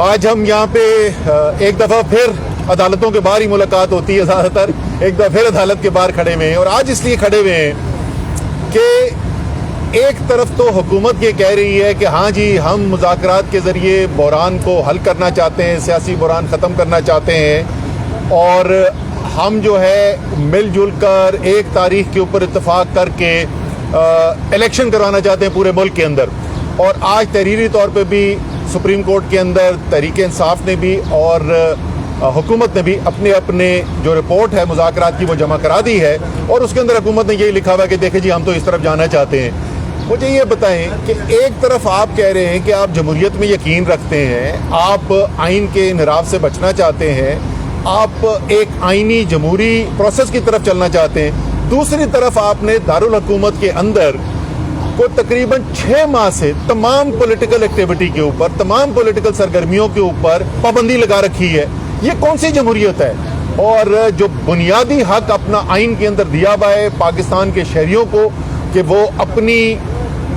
آج ہم یہاں پہ ایک دفعہ پھر عدالتوں کے باہر ہی ملاقات ہوتی ہے زیادہ تر، ایک دفعہ پھر عدالت کے باہر کھڑے ہوئے ہیں، اور آج اس لیے کھڑے ہوئے ہیں کہ ایک طرف تو حکومت یہ کہہ رہی ہے کہ ہاں جی ہم مذاکرات کے ذریعے بحران کو حل کرنا چاہتے ہیں، سیاسی بحران ختم کرنا چاہتے ہیں، اور ہم جو ہے مل جل کر ایک تاریخ کے اوپر اتفاق کر کے الیکشن کروانا چاہتے ہیں پورے ملک کے اندر۔ اور آج تحریری طور پہ بھی سپریم کورٹ کے اندر تحریک انصاف نے بھی اور حکومت نے بھی اپنے جو رپورٹ ہے مذاکرات کی وہ جمع کرا دی ہے، اور اس کے اندر حکومت نے یہی لکھا ہوا ہے کہ دیکھیں جی ہم تو اس طرف جانا چاہتے ہیں۔ مجھے یہ بتائیں کہ ایک طرف آپ کہہ رہے ہیں کہ آپ جمہوریت میں یقین رکھتے ہیں، آپ آئین کے انحراف سے بچنا چاہتے ہیں، آپ ایک آئینی جمہوری پروسیس کی طرف چلنا چاہتے ہیں، دوسری طرف آپ نے دارالحکومت کے اندر کو تقریباً 6 ماہ سے تمام پولیٹیکل ایکٹیویٹی کے اوپر، تمام پولیٹیکل سرگرمیوں کے اوپر پابندی لگا رکھی ہے۔ یہ کون سی جمہوریت ہے؟ اور جو بنیادی حق اپنا آئین کے اندر دیا ہوا ہے پاکستان کے شہریوں کو کہ وہ اپنی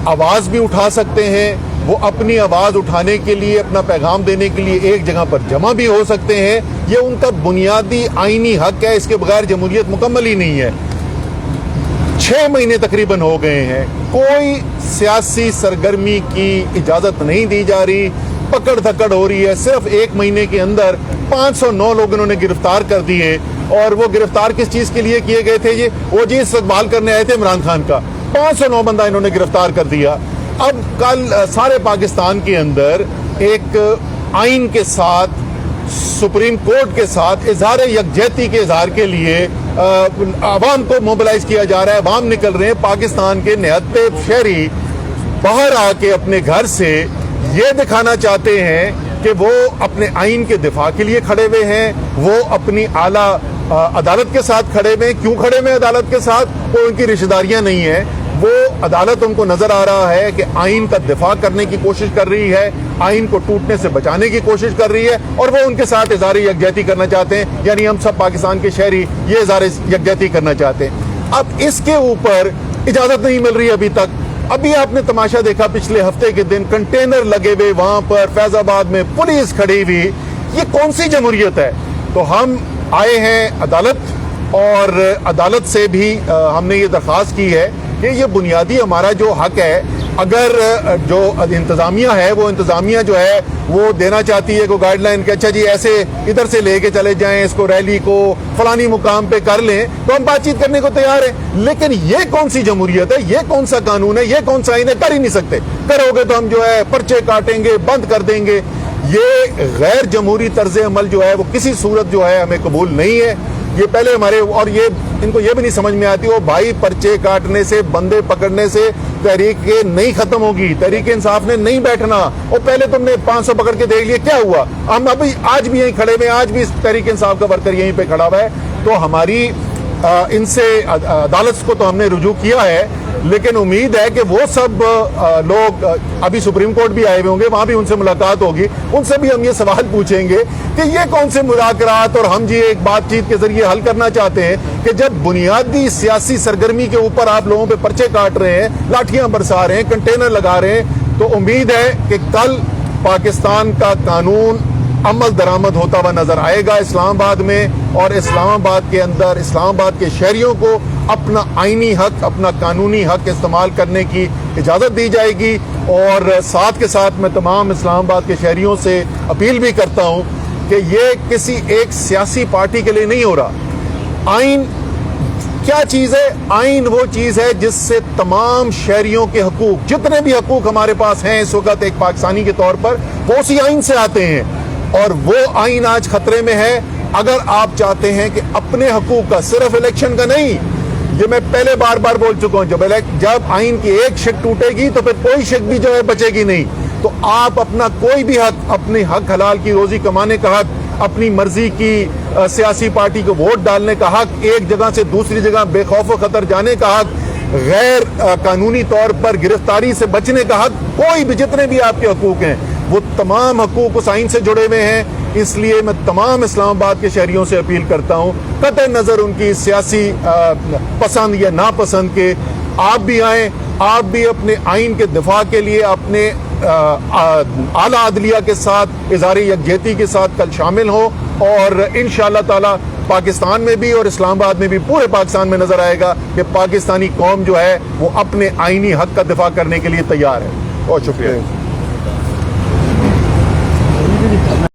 آواز بھی اٹھا سکتے ہیں، وہ اپنی آواز اٹھانے کے لیے، اپنا پیغام دینے کے لیے ایک جگہ پر جمع بھی ہو سکتے ہیں، یہ ان کا بنیادی آئینی حق ہے، اس کے بغیر جمہوریت مکمل ہی نہیں ہے۔ 6 مہینے تقریباً ہو گئے ہیں، کوئی سیاسی سرگرمی کی اجازت نہیں دی جا رہی، پکڑ دھکڑ ہو رہی ہے۔ صرف 1 مہینے کے اندر 509 لوگ انہوں نے گرفتار کر دیے، اور وہ گرفتار کس چیز کے لیے کیے گئے تھے؟ وہ جی استقبال کرنے آئے تھے عمران خان کا۔ 509 بندہ انہوں نے گرفتار کر دیا۔ اب کل سارے پاکستان کے اندر ایک آئین کے ساتھ، سپریم کورٹ کے ساتھ اظہار یکجہتی کے اظہار کے لیے عوام کو موبلائز کیا جا رہا ہے۔ عوام نکل رہے ہیں، پاکستان کے 79 شہری باہر آ کے اپنے گھر سے یہ دکھانا چاہتے ہیں کہ وہ اپنے آئین کے دفاع کے لیے کھڑے ہوئے ہیں، وہ اپنی اعلیٰ عدالت کے ساتھ کھڑے ہوئے ہیں۔ کیوں کھڑے ہوئے ہیں عدالت کے ساتھ؟ وہ ان کی رشتہ داریاں نہیں ہیں، وہ عدالت ان کو نظر آ رہا ہے کہ آئین کا دفاع کرنے کی کوشش کر رہی ہے، آئین کو ٹوٹنے سے بچانے کی کوشش کر رہی ہے، اور وہ ان کے ساتھ اظہار یکجہتی کرنا چاہتے ہیں، یعنی ہم سب پاکستان کے شہری یہ اظہار یکجہتی کرنا چاہتے ہیں۔ اب اس کے اوپر اجازت نہیں مل رہی ابھی تک۔ ابھی آپ نے تماشا دیکھا پچھلے ہفتے کے دن، کنٹینر لگے ہوئے وہاں پر فیض آباد میں، پولیس کھڑی ہوئی۔ یہ کون سی جمہوریت ہے؟ تو ہم آئے ہیں عدالت، اور عدالت سے بھی ہم نے یہ درخواست کی ہے کہ یہ بنیادی ہمارا جو حق ہے، اگر جو انتظامیہ ہے وہ انتظامیہ جو ہے وہ دینا چاہتی ہے کوئی گائیڈ لائن کہ اچھا جی ایسے ادھر سے لے کے چلے جائیں، اس کو ریلی کو فلانی مقام پہ کر لیں، تو ہم بات چیت کرنے کو تیار ہیں۔ لیکن یہ کون سی جمہوریت ہے؟ یہ کون سا قانون ہے؟ یہ کون سا آئین ہے؟ کر ہی نہیں سکتے۔ کرو گے تو ہم جو ہے پرچے کاٹیں گے، بند کر دیں گے۔ یہ غیر جمہوری طرز عمل جو ہے وہ کسی صورت جو ہے ہمیں قبول نہیں ہے۔ یہ پہلے ہمارے، اور یہ ان کو یہ بھی نہیں سمجھ میں آتی، وہ بھائی پرچے کاٹنے سے، بندے پکڑنے سے تحریک نہیں ختم ہوگی، تحریک انصاف نے نہیں بیٹھنا۔ اور پہلے تم نے 500 پکڑ کے دیکھ لیے کیا ہوا؟ ہم ابھی آج بھی یہیں کھڑے ہوئے ہیں، آج بھی تحریک انصاف کا ورکر یہیں پہ کھڑا ہوا ہے۔ تو ہماری ان سے عدالت کو تو ہم نے رجوع کیا ہے، لیکن امید ہے کہ وہ سب لوگ ابھی سپریم کورٹ بھی آئے ہوئے ہوں گے، وہاں بھی ان سے ملاقات ہوگی، ان سے بھی ہم یہ سوال پوچھیں گے کہ یہ کون سے مذاکرات، اور ہم جی ایک بات چیت کے ذریعے حل کرنا چاہتے ہیں کہ جب بنیادی سیاسی سرگرمی کے اوپر آپ لوگوں پہ پرچے کاٹ رہے ہیں، لاٹھیاں برسا رہے ہیں، کنٹینر لگا رہے ہیں، تو امید ہے کہ کل پاکستان کا قانون عمل درآمد ہوتا ہوا نظر آئے گا اسلام آباد میں، اور اسلام آباد کے اندر اسلام آباد کے شہریوں کو اپنا آئینی حق، اپنا قانونی حق استعمال کرنے کی اجازت دی جائے گی۔ اور ساتھ کے ساتھ میں تمام اسلام آباد کے شہریوں سے اپیل بھی کرتا ہوں کہ یہ کسی ایک سیاسی پارٹی کے لیے نہیں ہو رہا۔ آئین کیا چیز ہے؟ آئین وہ چیز ہے جس سے تمام شہریوں کے حقوق، جتنے بھی حقوق ہمارے پاس ہیں اس وقت ایک پاکستانی کے طور پر، وہ اسی آئین سے آتے ہیں، اور وہ آئین آج خطرے میں ہے۔ اگر آپ چاہتے ہیں کہ اپنے حقوق کا، صرف الیکشن کا نہیں، یہ میں پہلے بار بار بول چکا ہوں، جب آئین کی ایک شق ٹوٹے گی تو پھر کوئی شق بھی جو ہے بچے گی نہیں۔ تو آپ اپنا کوئی بھی حق، اپنے حق حلال کی روزی کمانے کا حق، اپنی مرضی کی سیاسی پارٹی کو ووٹ ڈالنے کا حق، ایک جگہ سے دوسری جگہ بے خوف و خطر جانے کا حق، غیر قانونی طور پر گرفتاری سے بچنے کا حق، کوئی بھی، جتنے بھی آپ کے حقوق ہیں وہ تمام حقوق اس آئین سے جڑے ہوئے ہیں۔ اس لیے میں تمام اسلام آباد کے شہریوں سے اپیل کرتا ہوں، قطع نظر ان کی سیاسی پسند یا ناپسند کے، آپ بھی آئیں، آپ بھی اپنے آئین کے دفاع کے لیے، اپنے اعلیٰ عدلیہ کے ساتھ اظہار یکجہتی کے ساتھ کل شامل ہو، اور انشاءاللہ تعالی پاکستان میں بھی اور اسلام آباد میں بھی پورے پاکستان میں نظر آئے گا کہ پاکستانی قوم جو ہے وہ اپنے آئینی حق کا دفاع کرنے کے لیے تیار ہے۔ بہت شکریہ۔